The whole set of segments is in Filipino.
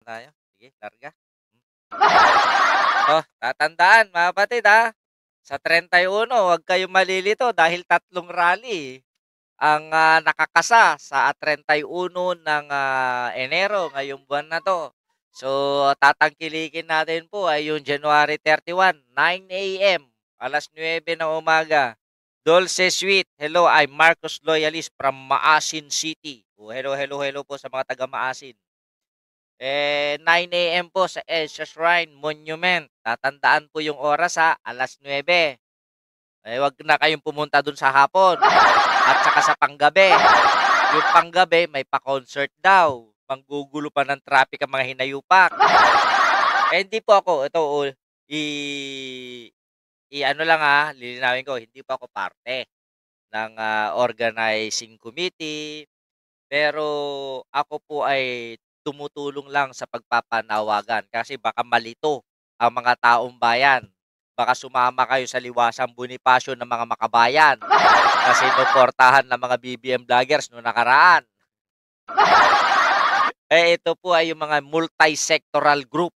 tayo. Sige, larga. Oh, tatandaan mga kapatid ha. Sa 31, huwag kayong malilito dahil 3 rally ang nakakasa sa 31 ng Enero, ngayong buwan na to. So, tatangkilikin natin po ay yung January 31, 9 a.m., alas 9 ng umaga. Dulce Sweet, hello, I'm Marcos Loyalist from Maasin City. Oh, hello, hello, hello po sa mga taga Maasin. 9 a.m. po sa Asia Shrine Monument. Tatandaan po yung oras ha, alas 9. Wag na kayong pumunta dun sa hapon at saka sa panggabi. Yung panggabi, may pa-concert daw. Manggugulo pa ng traffic ang mga hinayupak. Hindi po ako, ito, ano lang lilinawin ko, hindi po ako parte ng organizing committee. Pero ako po ay tumutulong lang sa pagpapanawagan kasi baka malito ang mga taong bayan. Baka sumama kayo sa liwasang Bonifacio ng mga makabayan na sinuportahan ng mga BBM vloggers noong nakaraan. Ito po ay yung mga multi-sectoral group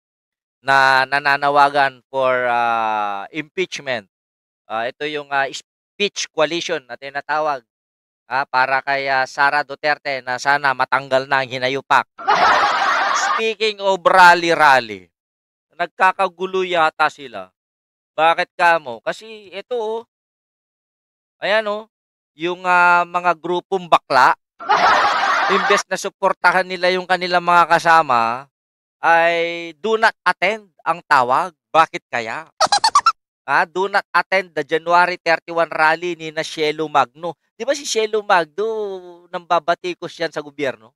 na nananawagan for impeachment. Ito yung speech coalition na tinatawag para kay Sara Duterte na sana matanggal na ang hinayupak. Speaking of rally-rally, nagkakagulo yata sila. Bakit kamo? Kasi ito ayan yung mga grupong bakla, imbes na suportahan nila yung kanilang mga kasama, ay do not attend ang tawag. Bakit kaya? Do not attend the January 31 rally ni na Shelo Magno. Di ba si Shelo Magno nambabatikos yan sa gobyerno?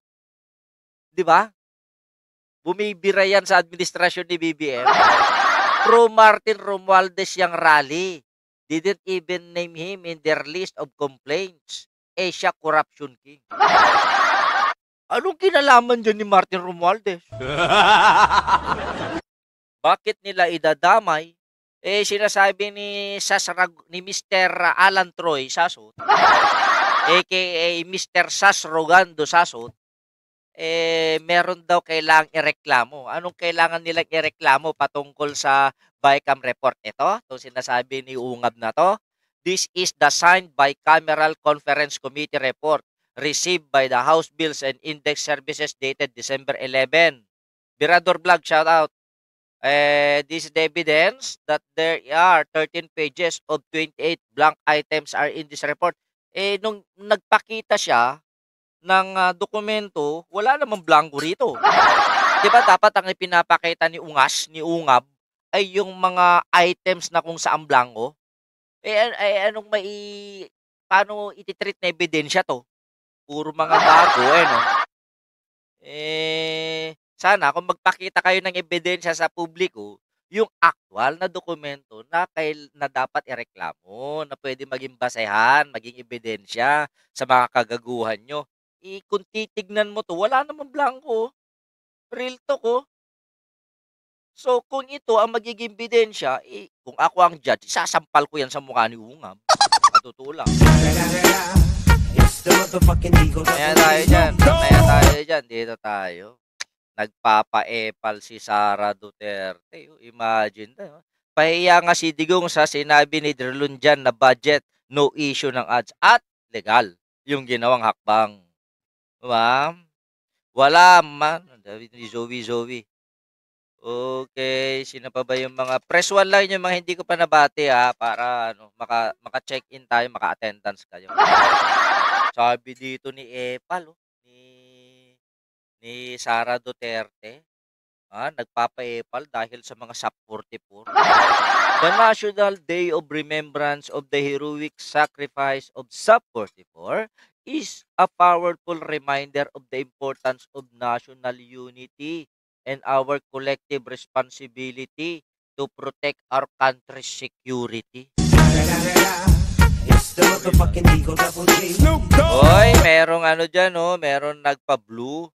Di ba? Bumibira yan sa administrasyon ni BBM. Pro Martin Romualdez yang rally. Didn't even name him in their list of complaints. Asia Corruption King. Anong kinalaman dyan ni Martin Romualdez? Bakit nila idadamay? Sinasabi ni Mr. Alan Troy Sasot, aka Mr. Sas Rogando Sasot, meron daw kailangang ireklamo. Anong kailangan nilang ireklamo patungkol sa BICAM report? Itong sinasabi ni Ungab na to. This is the signed bicameral conference committee report received by the House Bills and Index Services dated December 11. Birador Vlog, shout out. This is the evidence that there are 13 pages of 28 blank items are in this report. Nung nagpakita siya ng dokumento, wala namang blanco rito. Diba dapat ang ipinapakita ni Ungab, ay yung mga items na kung saan blanco? Paano ititreat na ebidensya to? Puro mga bago, no? Sana kung magpakita kayo ng ebidensya sa publiko, yung actual na dokumento na dapat ireklamo, na pwede maging basehan, maging ebidensya sa mga kagaguhan nyo. Kung titignan mo to, wala namang blanco. Real talk, So, kung ito ang magiging ebidensya, kung ako ang judge, sasampal ko yan sa mukha ni Ungab. Matutulak. Kaya tayo dyan. Dito tayo. Nagpapa-epal si Sara Duterte. Imagine tayo. Pahiya nga si Digong sa sinabi ni Derlun dyan na budget, no issue ng ads. At legal yung ginawang hakbang. Diba? Wala man. Ni Zoe. Okay, sino pa ba yung mga press one lang yung mga hindi ko pa nabati para maka-check-in tayo, maka-attendance kayo. Sabi dito ni Epal, ni Sara Duterte, nagpapa-Epal dahil sa mga SAP 44. The National Day of Remembrance of the Heroic Sacrifice of SAP 44 is a powerful reminder of the importance of national unity and our collective responsibility to protect our country's security. Hoy, merong dyan, meron nagpa-blue.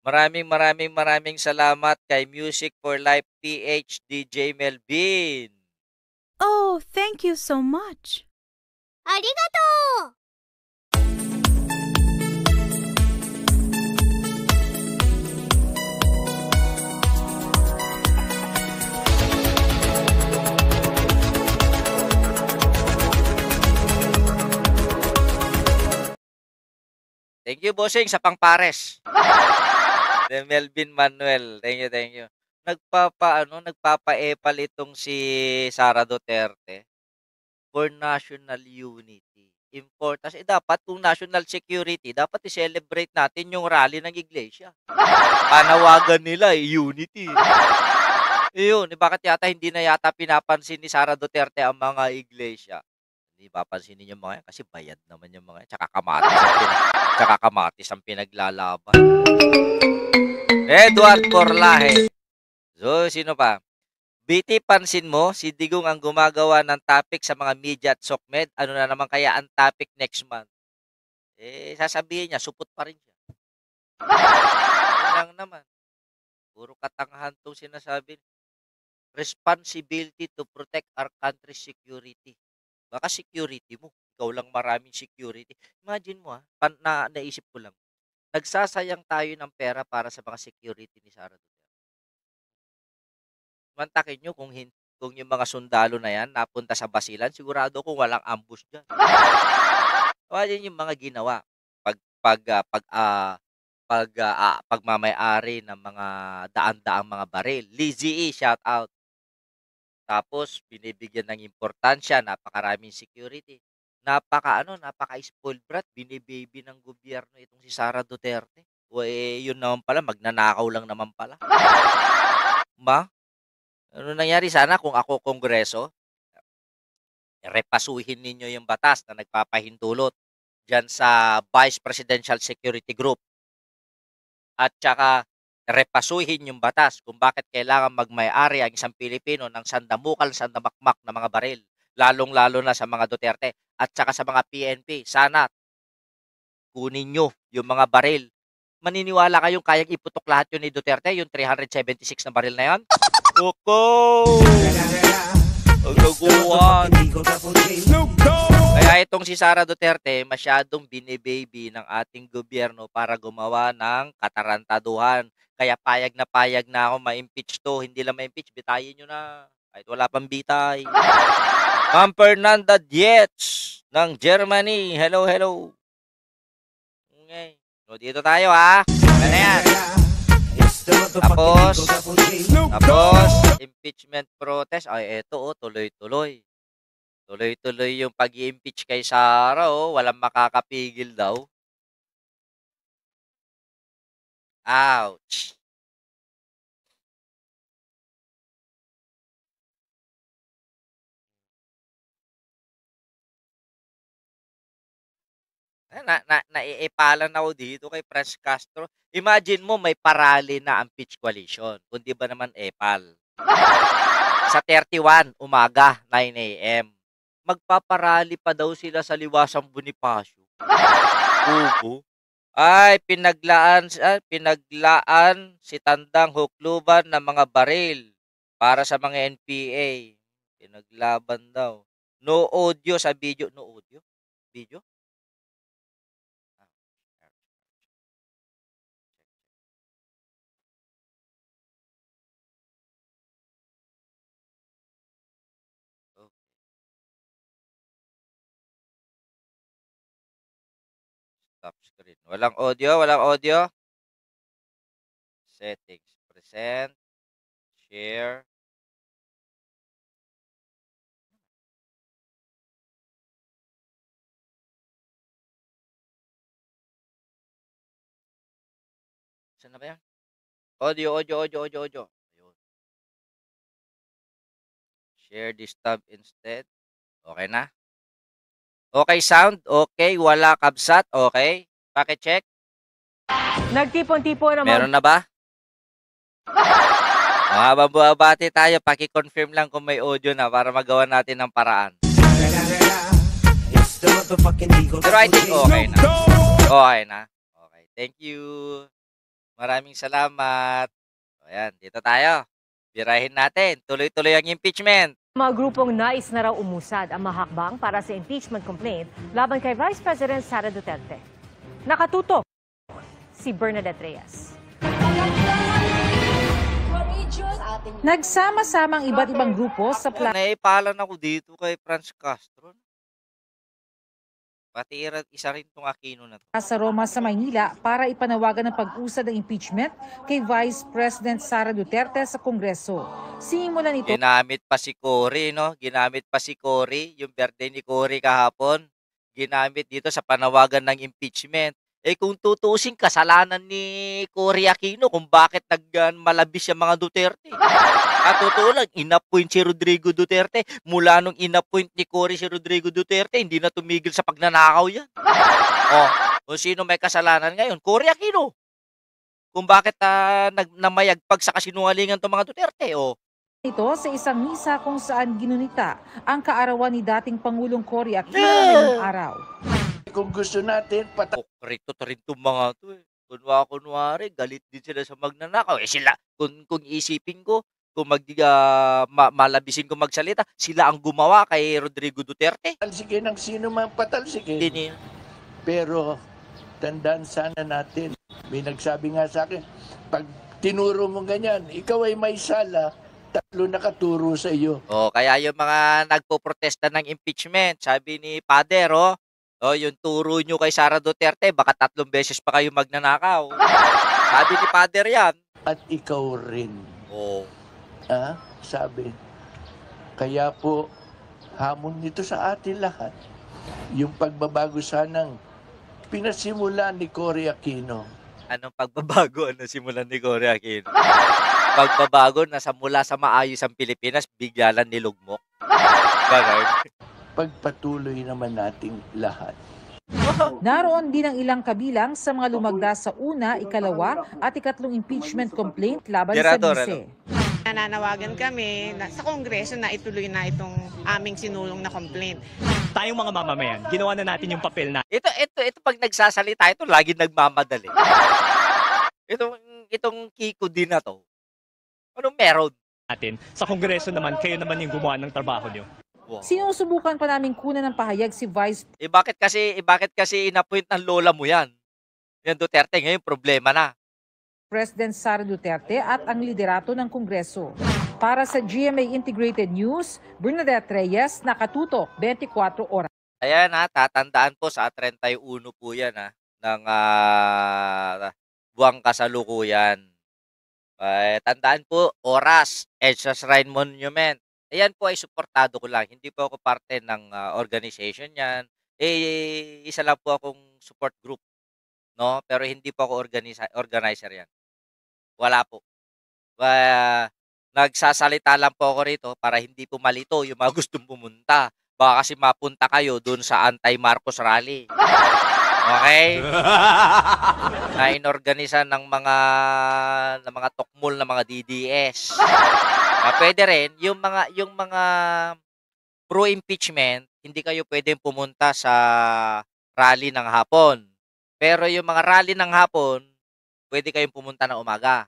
Maraming salamat kay Music for Life PH DJ Melvin. Oh, thank you so much. Arigato! you, bossing, sa pangpares. De Melvin Manuel. Thank you, thank you. Nagpapa-epal itong si Sara Duterte for national unity. Importance. Dapat kung national security, dapat i-celebrate natin yung rally ng iglesia. Panawagan nila, unity. Iyon, bakit yata hindi na yata pinapansin ni Sara Duterte ang mga iglesia? Hindi papansinin yung mga yan kasi bayad naman yung mga yan. Tsaka kamatis ang pinaglalaban. Edward Corlaje. So, sino pa? BT, pansin mo, si Digong ang gumagawa ng topic sa mga media at SOCMED. Ano na naman kaya ang topic next month? Sasabihin niya, supot pa rin siya. Yun lang naman. Puro katangahan itong sinasabi. Responsibility to protect our country's security. Baka security mo. Ikaw lang maraming security. Imagine mo naisip ko lang. Nagsasayang tayo ng pera para sa mga security ni Sara Duterte. Mantakin nyo kung yung mga sundalo na yan napunta sa Basilan, sigurado kung walang ambush dyan. Imagine yung mga ginawa. Pagmamay-ari ng mga daan-daang mga baril. Lizzie E, shout out. Tapos, binibigyan ng importansya, napakaraming security. Napaka-spoiled brat, binibaby ng gobyerno itong si Sara Duterte. Yun naman pala, magnanakaw lang naman pala. Ano nangyari sana kung ako Kongreso? Repasuhin ninyo yung batas na nagpapahintulot dyan sa Vice Presidential Security Group. At saka, repasuhin yung batas kung bakit kailangan magmay-ari ang isang Pilipino ng sandamakmak na mga baril, lalong-lalo na sa mga Duterte at saka sa mga PNP. Sana kunin nyo yung mga baril. Maniniwala kayong kayang iputok lahat yun ni Duterte, yung 376 na baril na yan? Kaya itong si Sara Duterte masyadong binibaby ng ating gobyerno para gumawa ng katarantaduhan. Kaya payag na ako ma-impeach to. Hindi lang ma-impeach, bitayin nyo na. Kahit wala pang bitay. Ma'am Fernanda Dietz ng Germany. Hello, hello. Okay. So, dito tayo ha. Ano yan? Tapos, impeachment protest. Ay, eto tuloy-tuloy. Tuloy-tuloy yung pag-i-impeach kay Sara, walang makakapigil daw. Ouch. Naiipalan ako dito kay Franz Castro. Imagine mo may parali na ang Peach Coalition. Kundi ba naman epal? Sa 31, umaga, 9 a.m. Magpaparali pa daw sila sa Liwasang Bonifacio. Ubo. Ay, pinaglaan si Tandang Hukluban ng mga baril para sa mga NPA. Pinaglaban daw. No audio sa video. No audio? Video? Stop screen. Walang audio. Settings. Present. Share. Saan na ba yan? Audio. Ayun. Share this tab instead. Okay na? Okay sound? Okay. Wala kabsat? Okay. Paki-check. Nagtipon-tipon naman. Meron na ba? Habang buhabati tayo, paki-confirm lang kung may audio na para magawa natin ng paraan. Pero I think okay na. Okay na. Okay. Thank you. Maraming salamat. Ayan, dito tayo. Birahin natin. Tuloy-tuloy ang impeachment. Mga grupong nais na raw umusad ang mahakbang para sa impeachment complaint laban kay Vice President Sara Duterte. Nakatutok si Bernadette Reyes. Nagsama-samang iba't ibang grupo sa Naipalan ako dito kay Franz Castro. Pati isa rin 'tong Aquino na 'to. Sa Roma sa Maynila para ipanawagan ng pag-usad ng impeachment kay Vice President Sara Duterte sa Kongreso. Simulan ito Ginamit pa si Cory, no? Ginamit pa si Cory, yung birthday ni Cory kahapon. Ginamit dito sa panawagan ng impeachment. Kung tutuusin, kasalanan ni Cory Aquino kung bakit malabis yung mga Duterte. At totoo lang, inappoint si Rodrigo Duterte. Mula nung inappoint ni Cory si Rodrigo Duterte, hindi na tumigil sa pagnanakaw yan. Kung sino may kasalanan ngayon, Cory Aquino. Kung bakit namayagpag sa kasinungalingan itong mga Duterte. ito sa isang misa kung saan ginunita ang kaarawan ni dating Pangulong Cory Aquino ngayong araw. Kung gusto natin, Korekto rin itong mga to. Kunwari, galit din sila sa magnanakaw. Sila, kung isipin ko, kung malabisin ko magsalita, sila ang gumawa kay Rodrigo Duterte. patalsikin ng sino man patalsikin. Hindi Pero tandaan sana natin, may nagsabi nga sa akin, pag tinuro mo ganyan, ikaw ay may sala, 3 nakaturo sa iyo. kaya yung mga nagpo-protesta ng impeachment, sabi ni Pader, yung turo nyo kay Sara Duterte, baka 3 beses pa kayo magnanakaw. Sabi ni Pader yan. At ikaw rin. Sabi. Kaya po, hamon nito sa atin lahat. Yung pagbabago sanang pinasimulan ni Cory Aquino. Anong pagbabago? Ano simulan ni Cory Aquino? Pagbabago na mula sa maayos ang Pilipinas, bigla lang nilugmok. Ganon. Pagpatuloy naman nating lahat. Naroon din ang ilang kabilang sa mga lumagda sa una, ikalawa at ikatlong impeachment complaint laban Tirador, sa Vice. Nananawagan kami sa Kongreso na ituloy na itong aming sinulong na complaint. Tayong mga mamamayan, ginawa na natin yung papel na Ito pag nagsasalita, ito lagi nagmamadali. Itong Kiko din na to. Anong meron? natin. Sa Kongreso naman, kayo naman yung gumawa ng trabaho nyo. Wow. Sinusubukan pa namin kunan ng pahayag si Vice Bakit kasi inappoint ng lola mo yan? Yan Duterte ngayon problema na. President Sara Duterte at ang liderato ng Kongreso. Para sa GMA Integrated News, Bernadette Reyes, nakatutok 24 oras. Ayan tatandaan po sa 31 po yan ng buwang kasalukuyan. Tandaan po, oras, EDSA Shrine Monument. Ayan po ay suportado ko lang. Hindi po ako parte ng organization yan. Isa lang po akong support group. No? Pero hindi po ako organizer yan. Wala po. Nagsasalita lang po ako rito para hindi po malito yung mga gustong pumunta. Baka kasi mapunta kayo dun sa anti-Marcos rally. Okay? Na inorganisan ng mga tokmol na mga DDS. Pwede rin yung mga pro-impeachment, hindi kayo pwedeng pumunta sa rally ng hapon. Pero yung mga rally ng hapon, pwede kayong pumunta ng umaga.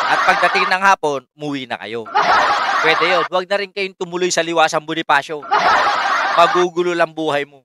At pagdating ng hapon, umuwi na kayo. Pwede yun. Huwag na rin kayong tumuloy sa Liwasang Bonifacio. Magugulo lang buhay mo.